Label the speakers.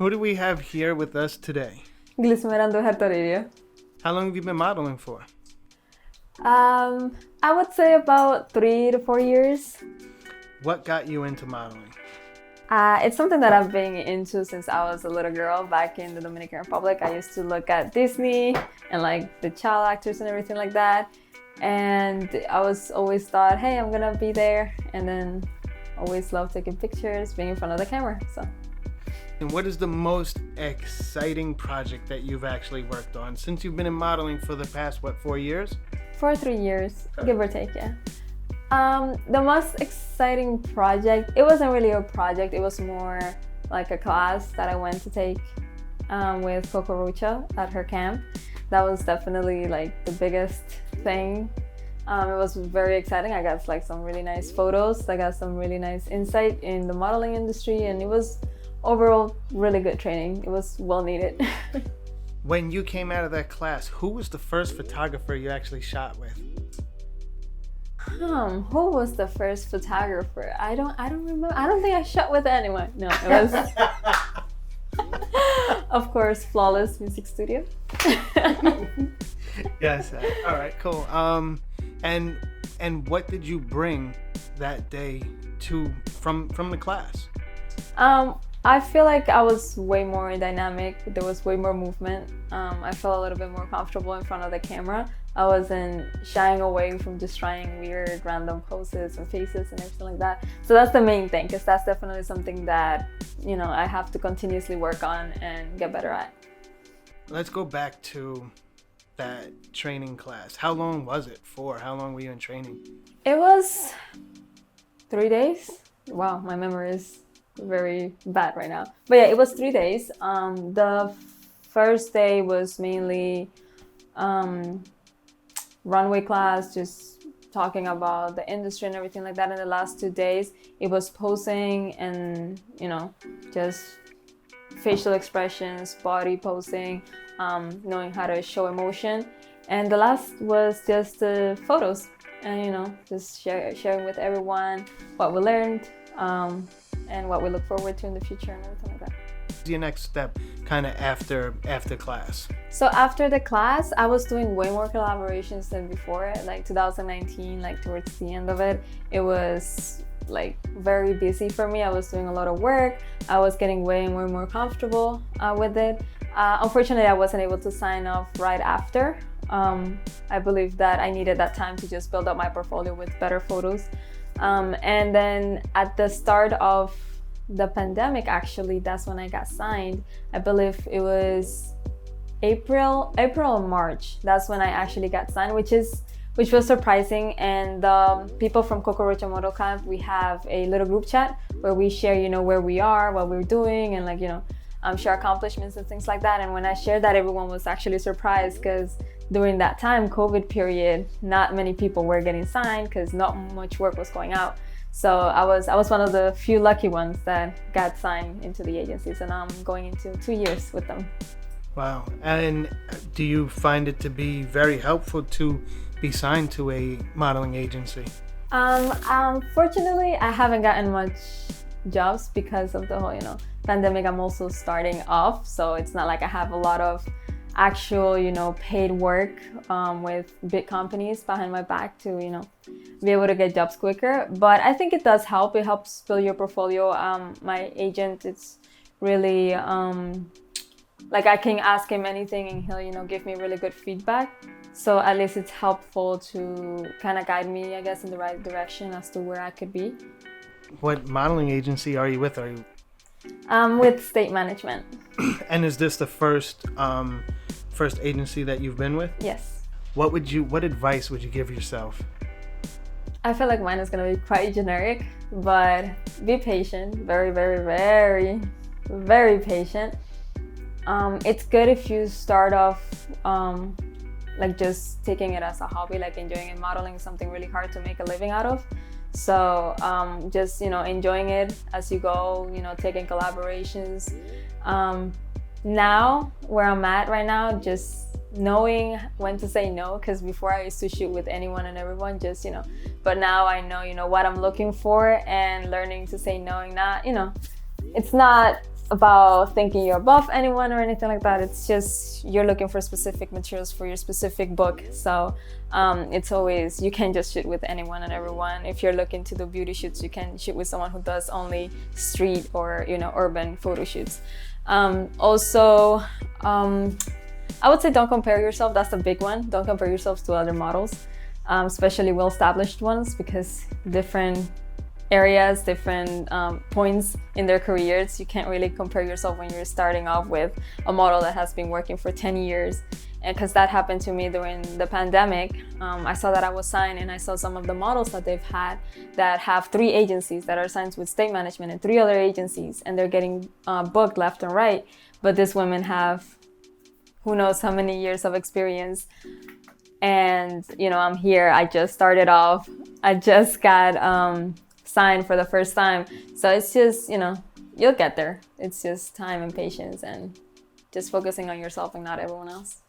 Speaker 1: Who do we have here with us today?
Speaker 2: Glismer A.
Speaker 1: How long have you been modeling for?
Speaker 2: I would say about 3 to 4 years.
Speaker 1: What got you into modeling?
Speaker 2: It's something that I've been into since I was a little girl back in the Dominican Republic. I used to look at Disney and like the child actors and everything like that. And I was always thought, hey, I'm gonna be there. And then always loved taking pictures, being in front of the camera. So.
Speaker 1: And what is the most exciting project that you've actually worked on since you've been in modeling for the past, 4 years?
Speaker 2: For 3 years, give or take, yeah. The most exciting project, it wasn't really a project, it was more like a class that I went to take with Coco Rocha at her camp. That was definitely like the biggest thing. It was very exciting. I got like some really nice photos. I got some really nice insight in the modeling industry, and it was overall really good training. It was well needed.
Speaker 1: When you came out of that class, who was the first photographer you actually shot with?
Speaker 2: Who was the first photographer? I don't remember. I don't think I shot with anyone. No, it was of course Flawless Music Studio.
Speaker 1: Yes. All right. Cool. And what did you bring that day from the class?
Speaker 2: I feel like I was way more dynamic. There was way more movement. I felt a little bit more comfortable in front of the camera. I wasn't shying away from just trying weird random poses and faces and everything like that. So that's the main thing, because that's definitely something that, I have to continuously work on and get better at.
Speaker 1: Let's go back to that training class. How long was it for? How long were you in training?
Speaker 2: It was 3 days. Wow, my memory is very bad right now. But yeah, it was 3 days. The first day was mainly runway class, just talking about the industry and everything like that. And the last 2 days, it was posing and, just facial expressions, body posing, knowing how to show emotion. And the last was just photos and, just sharing with everyone what we learned and what we look forward to in the future and everything like that.
Speaker 1: What's your next step kind of after class?
Speaker 2: So after the class, I was doing way more collaborations than before. Like 2019, like towards the end of it, it was like very busy for me. I was doing a lot of work. I was getting way more comfortable with it. Unfortunately, I wasn't able to sign off right after. I believe that I needed that time to just build up my portfolio with better photos. And then at the start of the pandemic, actually, that's when I got signed. I believe it was April or March. That's when I actually got signed, which was surprising. And the people from Coco Rocha Model Camp, we have a little group chat where we share, where we are, what we're doing, and share accomplishments and things like that. And when I shared that, everyone was actually surprised, because during that time, COVID period, not many people were getting signed because not much work was going out. So I was one of the few lucky ones that got signed into the agencies, and I'm going into 2 years with them.
Speaker 1: Wow. And do you find it to be very helpful to be signed to a modeling agency?
Speaker 2: Unfortunately, I haven't gotten much jobs because of the whole, pandemic. I'm also starting off, so it's not like I have a lot of actual, paid work with big companies behind my back to, be able to get jobs quicker. But I think it does help. It helps build your portfolio. My agent, it's really like I can ask him anything and he'll, give me really good feedback. So at least it's helpful to kind of guide me, I guess, in the right direction as to where I could be.
Speaker 1: What modeling agency are you with? Are you
Speaker 2: with State Management?
Speaker 1: And is this the first agency that you've been with?
Speaker 2: Yes.
Speaker 1: What advice would you give yourself?
Speaker 2: I feel like mine is gonna be quite generic, but be patient. Very, very, very, very patient. It's good if you start off like just taking it as a hobby, like enjoying it. Modeling is something really hard to make a living out of. So just, enjoying it as you go, taking collaborations. Now, where I'm at right now, just knowing when to say no, because before I used to shoot with anyone and everyone, just, but now I know, what I'm looking for, and learning to say no, and not, it's not about thinking you're above anyone or anything like that. It's just you're looking for specific materials for your specific book. So it's always, you can't just shoot with anyone and everyone. If you're looking to do beauty shoots, you can shoot with someone who does only street or, you know, urban photo shoots. Also, I would say don't compare yourself. That's the big one. Don't compare yourselves to other models, especially well-established ones, because different areas, different points in their careers, you can't really compare yourself when you're starting off with a model that has been working for 10 years. And because that happened to me during the pandemic, I saw that I was signed, and I saw some of the models that they've had that have 3 agencies that are signed with state management and 3 other agencies, and they're getting booked left and right. But these women have who knows how many years of experience. And, you know, I'm here, I just started off, I just got signed for the first time. So it's just, you know, you'll get there. It's just time and patience and just focusing on yourself and not everyone else.